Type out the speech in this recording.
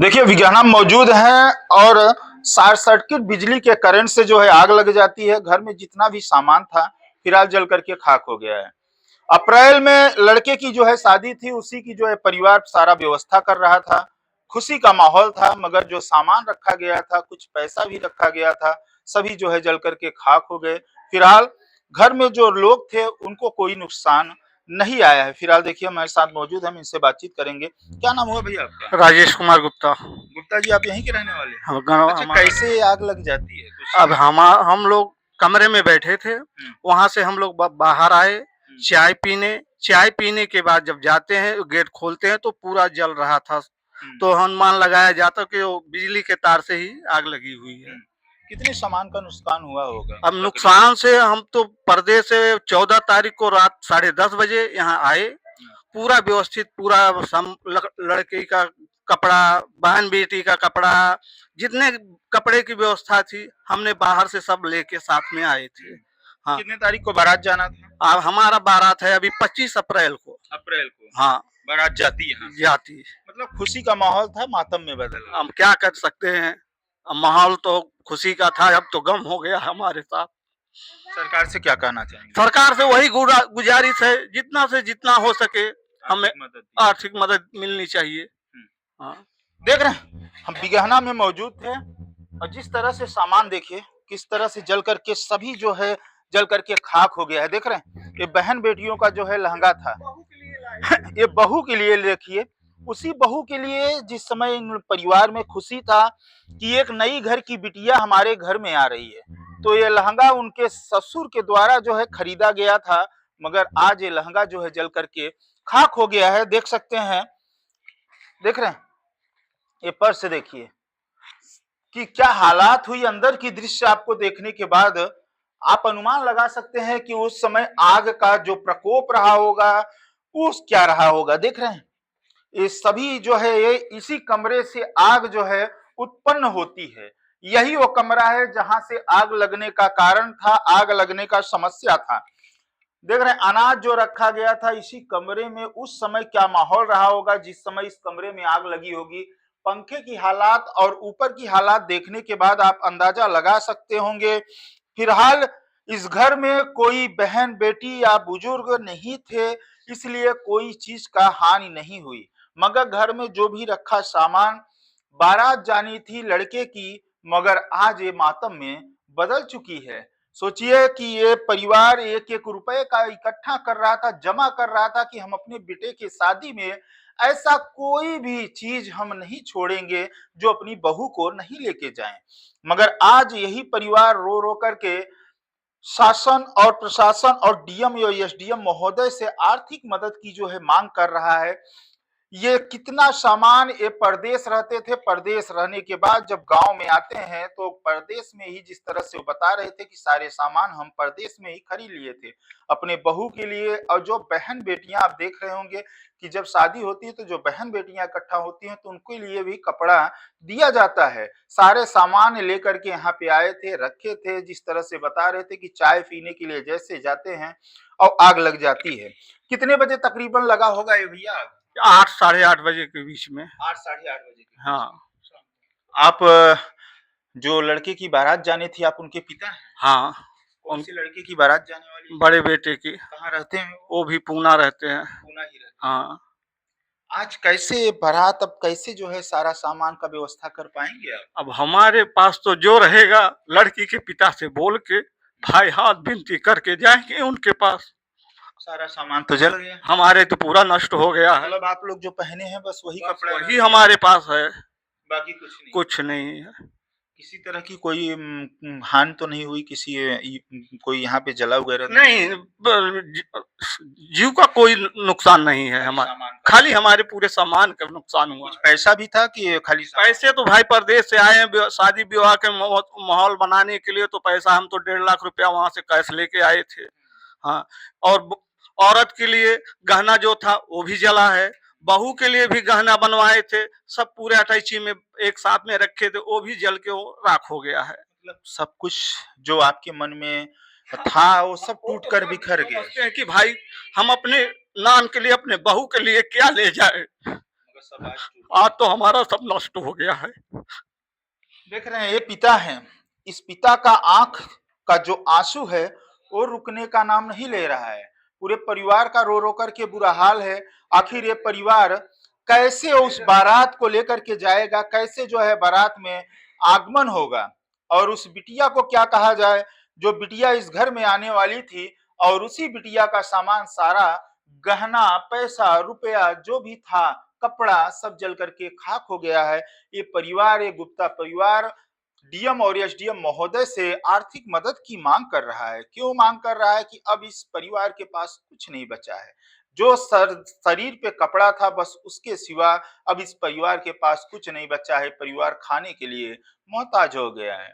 देखिए विज्ञान मौजूद हैं और शॉर्ट सर्किट बिजली के करंट से जो है आग लग जाती है। घर में जितना भी सामान था फिलहाल जल करके खाक हो गया है। अप्रैल में लड़के की जो है शादी थी, उसी की जो है परिवार सारा व्यवस्था कर रहा था। खुशी का माहौल था, मगर जो सामान रखा गया था, कुछ पैसा भी रखा गया था, सभी जो है जल करके खाक हो गए। फिलहाल घर में जो लोग थे उनको कोई नुकसान नहीं आया है। फिलहाल देखिए हमारे साथ मौजूद है, हम इनसे बातचीत करेंगे। क्या नाम हुआ भैया आपका? राजेश कुमार गुप्ता। गुप्ता जी, आप यहीं के रहने वाले हैं? हम गाँव अच्छा, हमारा। कैसे आग लग जाती है अब हम लोग कमरे में बैठे थे, वहां से हम लोग बाहर आए चाय पीने के बाद जब जाते हैं गेट खोलते हैं तो पूरा जल रहा था। तो अनुमान लगाया जाता कि वो बिजली के तार से ही आग लगी हुई है। कितने सामान का नुकसान हुआ होगा? अब नुकसान से हम तो पर्दे से 14 तारीख को रात 10:30 बजे यहाँ आए। पूरा व्यवस्थित, पूरा लड़के का कपड़ा, बहन बेटी का कपड़ा, जितने कपड़े की व्यवस्था थी हमने बाहर से सब लेके साथ में आए थे। हाँ। कितने तारीख को बारात जाना था? अब हमारा बारात है अभी 25 अप्रैल को। हाँ, बारात जाती है। जाती। मतलब खुशी का माहौल था, मातम में बदल। हम क्या कर सकते हैं, अब माहौल तो खुशी का था, अब तो गम हो गया हमारे साथ। सरकार से क्या कहना चाहेंगे? सरकार से वही गुजारिश है, जितना से जितना हो सके हमें आर्थिक मदद मिलनी चाहिए। हाँ। देख रहे हैं हम बिगहना में मौजूद थे और जिस तरह से सामान देखिए किस तरह से जल करके सभी जो है जल करके खाक हो गया है। देख रहे हैं ये बहन बेटियों का जो है लहंगा था ये बहू के लिए, देखिए उसी बहू के लिए जिस समय इन परिवार में खुशी था कि एक नई घर की बिटिया हमारे घर में आ रही है, तो ये लहंगा उनके ससुर के द्वारा जो है खरीदा गया था, मगर आज ये लहंगा जो है जल करके खाक हो गया है। देख सकते हैं, देख रहे हैं ये पर्स देखिए कि क्या हालात हुई। अंदर की दृश्य आपको देखने के बाद आप अनुमान लगा सकते हैं कि उस समय आग का जो प्रकोप रहा होगा उस क्या रहा होगा। देख रहे हैं ये सभी जो है ये इसी कमरे से आग जो है उत्पन्न होती है। यही वो कमरा है जहां से आग लगने का कारण था, आग लगने का समस्या था। देख रहे हैं अनाज जो रखा गया था इसी कमरे में, उस समय क्या माहौल रहा होगा जिस समय इस कमरे में आग लगी होगी। पंखे की हालात और ऊपर की हालात देखने के बाद आप अंदाजा लगा सकते होंगे। फिलहाल इस घर में कोई बहन बेटी या बुजुर्ग नहीं थे, इसलिए कोई चीज का हानि नहीं हुई, मगर घर में जो भी रखा सामान, बारात जानी थी लड़के की, मगर आज ये मातम में बदल चुकी है। सोचिए कि ये परिवार एक एक रुपए का इकट्ठा कर रहा था, जमा कर रहा था कि हम अपने बेटे की शादी में ऐसा कोई भी चीज हम नहीं छोड़ेंगे जो अपनी बहू को नहीं लेके जाएं, मगर आज यही परिवार रो रो करके शासन और प्रशासन और डीएम या एसडीएम महोदय से आर्थिक मदद की जो है मांग कर रहा है। ये कितना सामान, ये परदेश रहते थे, परदेश रहने के बाद जब गांव में आते हैं तो परदेश में ही जिस तरह से वो बता रहे थे कि सारे सामान हम परदेश में ही खरीद लिए थे अपने बहू के लिए। और जो बहन बेटियां आप देख रहे होंगे कि जब शादी होती है तो जो बहन बेटियां इकट्ठा होती हैं तो उनके लिए भी कपड़ा दिया जाता है। सारे सामान लेकर के यहाँ पे आए थे, रखे थे, जिस तरह से बता रहे थे कि चाय पीने के लिए जैसे जाते हैं और आग लग जाती है। कितने बजे तकरीबन लगा होगा ये भैया? 8 साढ़े 8 बजे के बीच में। 8 साढ़े 8 बजे के। हाँ। आप जो लड़के की बारात जानी थी, आप उनके पिता हैं? हाँ। कौन सी लड़के की बारात जाने वाली है? बड़े बेटे की। कहाँ रहते हैं वो भी पूना रहते हैं। पूना ही रहते हैं। हाँ। आज कैसे बारात, अब कैसे जो है सारा सामान का व्यवस्था कर पाएंगे आप? अब हमारे पास तो जो रहेगा लड़की के पिता से बोल के भाई हाथ विनती करके जाएंगे उनके पास। सारा सामान तो जल गया, हमारे तो पूरा नष्ट हो गया है। मतलब आप लोग जो पहने हैं बस वही कपड़े, वही हमारे पास है, बाकी कुछ नहीं। कुछ नहीं है। किसी तरह की कोई हानि तो नहीं हुई? किसी कोई यहाँ पे जला वगैरह नहीं, जीव का कोई नुकसान नहीं है हमारा, खाली हमारे पूरे सामान का नुकसान हुआ। कुछ पैसा भी था कि खाली पैसे तो भाई परदेश से आए हैं शादी विवाह के माहौल बनाने के लिए, तो पैसा हम तो 1.5 लाख रुपया वहां से कैश लेके आए थे। हाँ। और औरत के लिए गहना जो था वो भी जला है, बहू के लिए भी गहना बनवाए थे, सब पूरे अटैची में एक साथ में रखे थे, वो भी जल के वो राख हो गया है। मतलब सब कुछ जो आपके मन में था वो सब टूट कर बिखर गया कि भाई हम अपने नान के लिए, अपने बहू के लिए क्या ले जाए। आपका सब आज टूट गया। आज तो हमारा सब नष्ट हो गया है। देख रहे हैं ये पिता है, इस पिता का आंख का जो आंसू है वो रुकने का नाम नहीं ले रहा है। पूरे परिवार का रो रो करके बुरा हाल है। आखिर ये परिवार कैसे उस बारात को लेकर के जाएगा, कैसे जो है बारात में आगमन होगा, और उस बिटिया को क्या कहा जाए जो बिटिया इस घर में आने वाली थी, और उसी बिटिया का सामान सारा, गहना पैसा रुपया जो भी था, कपड़ा सब जल करके खाक हो गया है। ये परिवार, ये गुप्ता परिवार डीएम और एसडीएम महोदय से आर्थिक मदद की मांग कर रहा है। क्यों मांग कर रहा है कि अब इस परिवार के पास कुछ नहीं बचा है। जो शरीर पे कपड़ा था बस उसके सिवा अब इस परिवार के पास कुछ नहीं बचा है। परिवार खाने के लिए मोहताज हो गया है।